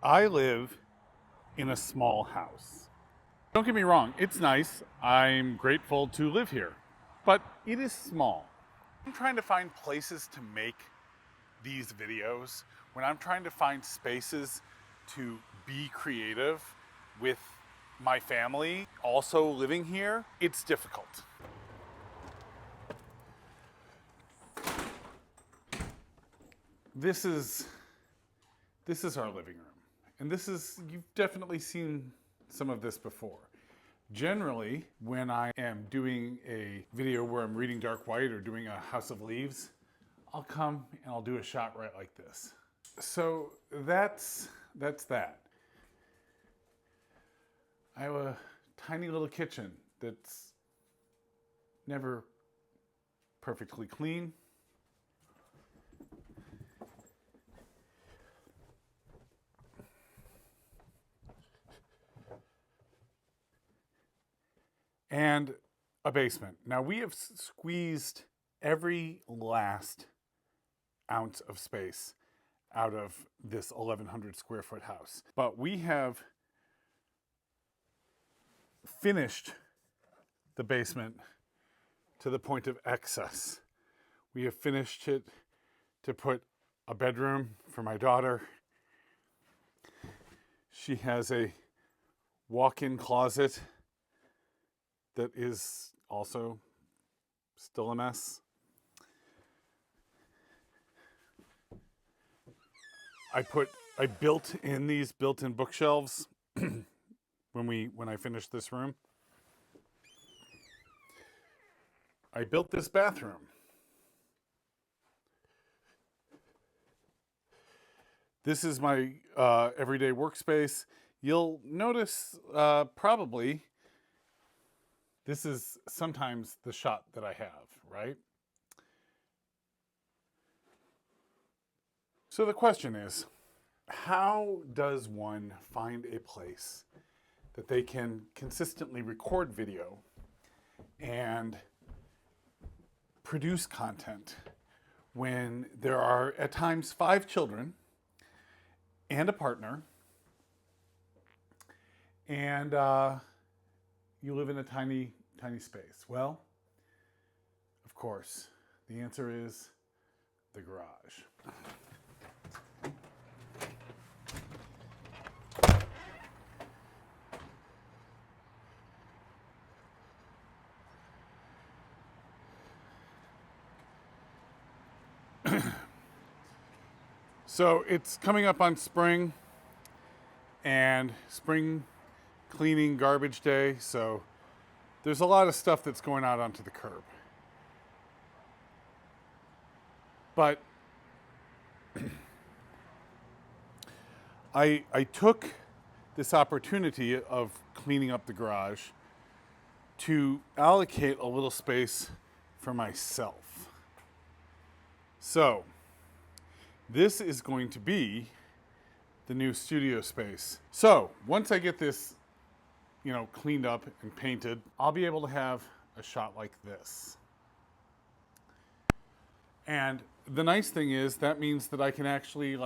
I live in a small house. Don't get me wrong, it's nice. I'm grateful to live here, but it is small. I'm trying to find places to make these videos, when I'm trying to find spaces to be creative with my family also living here, it's difficult. This is our living room. And you've definitely seen some of this before. Generally, when I am doing a video where I'm reading Dark White or doing a House of Leaves, I'll come and I'll do a shot right like this. So that's that. I have a tiny little kitchen that's never perfectly clean. And a basement. Now we have squeezed every last ounce of space out of this 1,100 square foot house. But we have finished the basement to the point of excess. We have finished it to put a bedroom for my daughter. She has a walk-in closet that is also still a mess. I built in these built-in bookshelves when I finished this room. I built this bathroom. This is my everyday workspace. You'll notice probably this is sometimes the shot that I have, right? So the question is, how does one find a place that they can consistently record video and produce content when there are at times 5 children and a partner and you live in a tiny space? Well, of course, the answer is the garage. So it's coming up on spring and spring cleaning garbage day, so there's a lot of stuff that's going out onto the curb. But I took this opportunity of cleaning up the garage to allocate a little space for myself. So this is going to be the new studio space. So once I get this, cleaned up and painted, I'll be able to have a shot like this. And the nice thing is that means that I can actually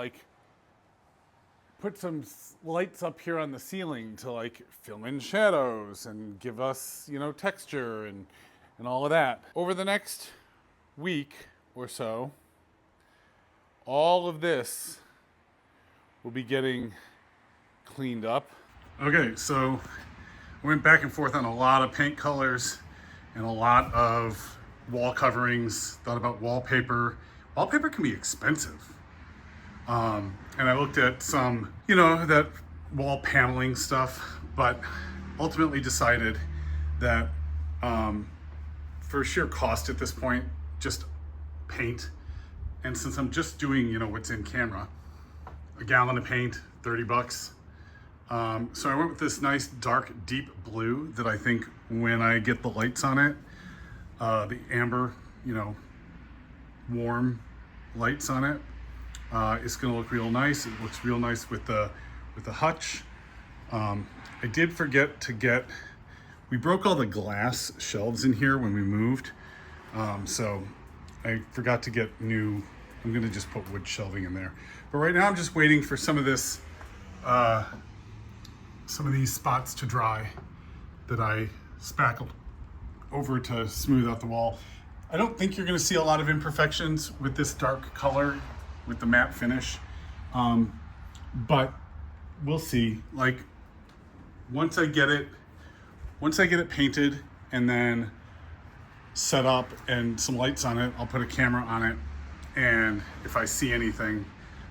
put some lights up here on the ceiling to fill in shadows and give us, texture and all of that. Over the next week or so, all of this will be getting cleaned up. Okay, so I went back and forth on a lot of paint colors and a lot of wall coverings, thought about wallpaper. Wallpaper can be expensive. And I looked at some, that wall paneling stuff, but ultimately decided that for sheer cost at this point, just paint. And since I'm just doing, what's in camera, a gallon of paint, $30. So I went with this nice dark deep blue that I think when I get the lights on it, the amber, warm lights on it, it's gonna look real nice. It looks real nice with the hutch. I did forget to we broke all the glass shelves in here when we moved. So I forgot to get new, I'm gonna just put wood shelving in there. But right now I'm just waiting for some of this some of these spots to dry that I spackled over to smooth out the wall. I don't think you're going to see a lot of imperfections with this dark color, with the matte finish, but we'll see. Like once I get it painted and then set up and some lights on it, I'll put a camera on it, and if I see anything,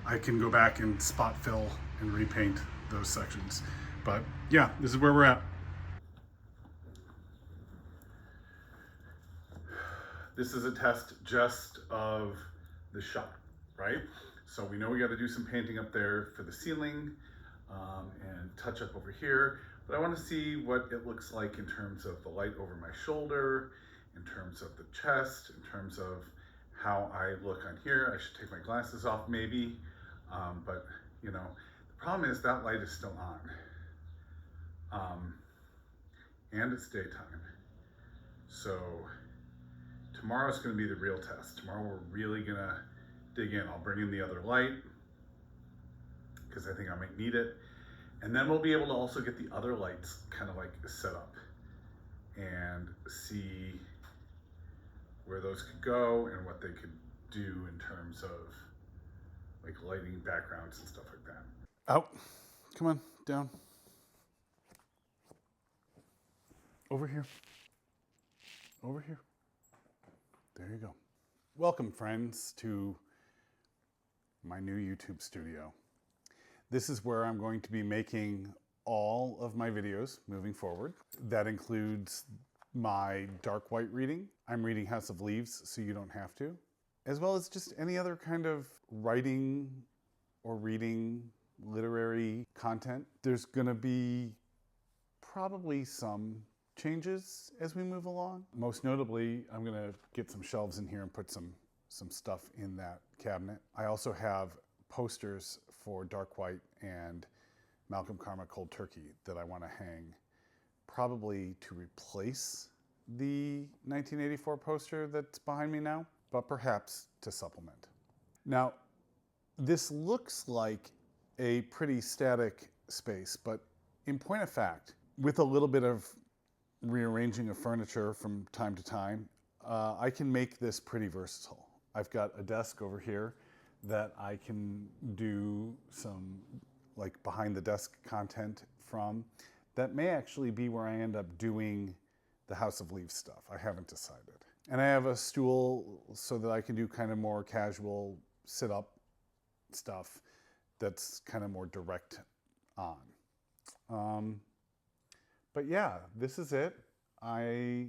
I can go back and spot fill and repaint those sections. But yeah, this is where we're at. This is a test just of the shop, right? So we know we got to do some painting up there for the ceiling and touch up over here, but I want to see what it looks like in terms of the light over my shoulder, in terms of the chest, in terms of how I look on here. I should take my glasses off maybe, but you know, the problem is that light is still on, and it's daytime. So tomorrow's going to be the real test. Tomorrow we're really going to dig in. I'll bring in the other light because I think I might need it. And then we'll be able to also get the other lights kind of like set up and see where those could go and what they could do in terms of like lighting backgrounds and stuff like that. Oh, come on, down. Over here. Over here. There you go. Welcome, friends, to my new YouTube studio. This is where I'm going to be making all of my videos moving forward. That includes my dark white reading. I'm reading House of Leaves, so you don't have to. As well as just any other kind of writing or reading literary content. There's gonna be probably some changes as we move along. Most notably, I'm gonna get some shelves in here and put some stuff in that cabinet. I also have posters for Dark White and Malcolm Karma Cold Turkey that I want to hang, probably to replace the 1984 poster that's behind me now, but perhaps to supplement. Now, this looks like a pretty static space, but in point of fact, with a little bit of rearranging of furniture from time to time, I can make this pretty versatile. I've got a desk over here that I can do some like behind the desk content from. That may actually be where I end up doing the House of Leaves stuff. I haven't decided. And I have a stool so that I can do kind of more casual sit-up stuff that's kind of more direct on. But yeah, this is it. I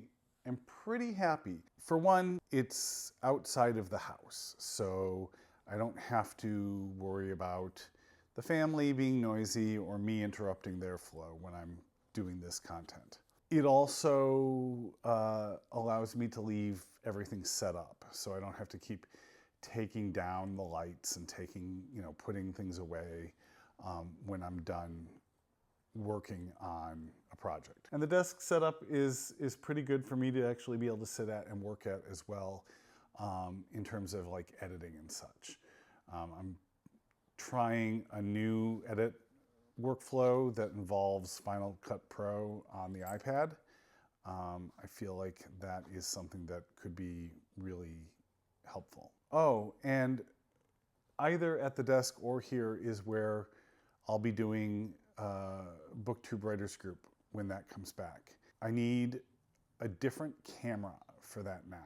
am pretty happy. For one, it's outside of the house, so I don't have to worry about the family being noisy or me interrupting their flow when I'm doing this content. It also allows me to leave everything set up, so I don't have to keep taking down the lights and putting things away when I'm done working on a project. And the desk setup is pretty good for me to actually be able to sit at and work at as well, in terms of like editing and such. I'm trying a new edit workflow that involves Final Cut Pro on the iPad. I feel like that is something that could be really helpful. Oh, and either at the desk or here is where I'll be doing BookTube Writers Group when that comes back. I need a different camera for that now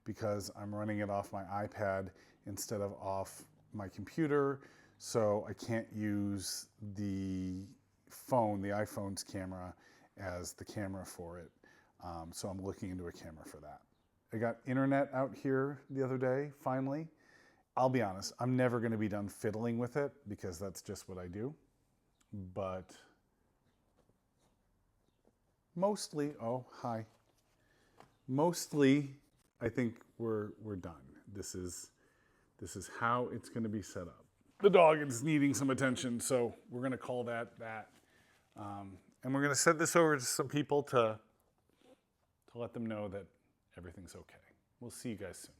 because I'm running it off my iPad instead of off my computer, so I can't use the phone, the iPhone's camera, as the camera for it. So I'm looking into a camera for that. I got internet out here the other day, finally. I'll be honest, I'm never going to be done fiddling with it because that's just what I do. But mostly, oh, hi. Mostly, I think we're done. This is how it's going to be set up. The dog is needing some attention, so we're going to call that. And we're going to send this over to some people to let them know that everything's okay. We'll see you guys soon.